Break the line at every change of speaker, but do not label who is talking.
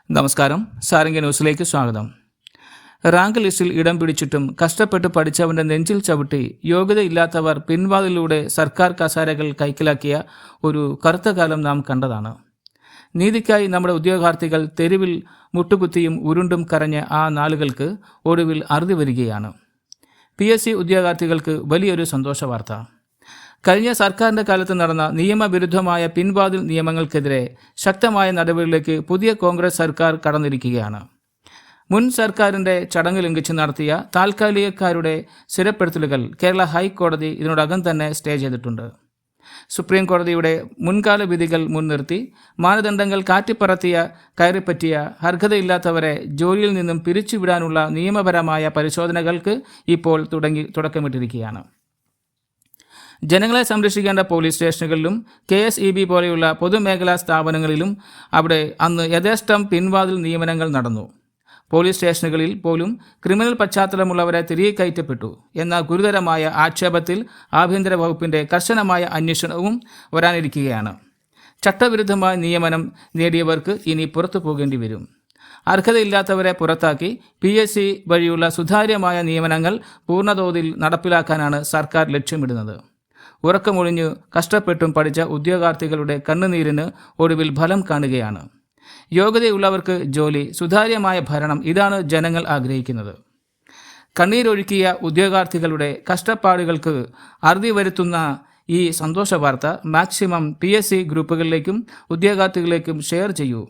നമസ്കാരം. സാരംഗ ന്യൂസിലേക്ക് സ്വാഗതം. റാങ്ക് ലിസ്റ്റിൽ ഇടം പിടിച്ചിട്ടും കഷ്ടപ്പെട്ട് പഠിച്ചവൻ്റെ നെഞ്ചിൽ ചവിട്ടി യോഗ്യതയില്ലാത്തവർ പിൻവാതിലൂടെ സർക്കാർ കസേരകൾ കൈക്കലാക്കിയ ഒരു കറുത്ത കാലം നാം കണ്ടതാണ്. നീതിക്കായി നമ്മുടെ ഉദ്യോഗാർത്ഥികൾ തെരുവിൽ മുട്ടുകുത്തിയും ഉരുണ്ടും കരഞ്ഞ ആ നാളുകൾക്ക് ഒടുവിൽ അറുതി വരികയാണ്. PSC ഉദ്യോഗാർത്ഥികൾക്ക് വലിയൊരു സന്തോഷ വാർത്ത. കഴിഞ്ഞ സർക്കാരിൻ്റെ കാലത്ത് നടന്ന നിയമവിരുദ്ധമായ പിൻവാതിൽ നിയമങ്ങൾക്കെതിരെ ശക്തമായ നടപടികളിലേക്ക് പുതിയ കോൺഗ്രസ് സർക്കാർ കടന്നിരിക്കുകയാണ്. മുൻ സർക്കാരിൻ്റെ ചടങ്ങ് ലംഘിച്ച് നടത്തിയ താൽക്കാലികക്കാരുടെ സ്ഥിരപ്പെടുത്തലുകൾ കേരള ഹൈക്കോടതി ഇതിനോടകം തന്നെ സ്റ്റേ ചെയ്തിട്ടുണ്ട്. സുപ്രീം കോടതിയുടെ മുൻകാല വിധികൾ മുൻനിർത്തി മാനദണ്ഡങ്ങൾ കാറ്റിപ്പറത്തിയ കയറിപ്പറ്റിയ അർഹതയില്ലാത്തവരെ ജോലിയിൽ നിന്നും പിരിച്ചുവിടാനുള്ള നിയമപരമായ പരിശോധനകൾക്ക് ഇപ്പോൾ തുടക്കമിട്ടിരിക്കുകയാണ്. ജനങ്ങളെ സംരക്ഷിക്കേണ്ട പോലീസ് സ്റ്റേഷനുകളിലും KSEB പോലെയുള്ള പൊതുമേഖലാ സ്ഥാപനങ്ങളിലും അവിടെ അന്ന് യഥേഷ്ടം പിൻവാതിൽ നിയമനങ്ങൾ നടന്നു. പോലീസ് സ്റ്റേഷനുകളിൽ പോലും ക്രിമിനൽ പശ്ചാത്തലമുള്ളവരെ തിരികെ കയറ്റപ്പെട്ടു എന്ന ഗുരുതരമായ ആക്ഷേപത്തിൽ ആഭ്യന്തര വകുപ്പിൻ്റെ കർശനമായ അന്വേഷണവും വരാനിരിക്കുകയാണ്. ചട്ടവിരുദ്ധമായ നിയമനം നേടിയവർക്ക് ഇനി പുറത്തു പോകേണ്ടി വരും. അർഹതയില്ലാത്തവരെ പുറത്താക്കി PSC വഴിയുള്ള സുതാര്യമായ നിയമനങ്ങൾ പൂർണ്ണതോതിൽ നടപ്പിലാക്കാനാണ് സർക്കാർ ലക്ഷ്യമിടുന്നത്. ഉറക്കമൊഴിഞ്ഞ് കഷ്ടപ്പെട്ടും പഠിച്ച ഉദ്യോഗാർത്ഥികളുടെ കണ്ണുനീരിന് ഒടുവിൽ ഫലം കാണുകയാണ്. യോഗ്യതയുള്ളവർക്ക് ജോലി, സുതാര്യമായ ഭരണം, ഇതാണ് ജനങ്ങൾ ആഗ്രഹിക്കുന്നത്. കണ്ണീരൊഴുക്കിയ ഉദ്യോഗാർത്ഥികളുടെ കഷ്ടപ്പാടുകൾക്ക് അറുതി വരുത്തുന്ന ഈ സന്തോഷ വാർത്ത മാക്സിമം PSC ഗ്രൂപ്പുകളിലേക്കും ഉദ്യോഗാർത്ഥികളിലേക്കും ഷെയർ ചെയ്യൂ.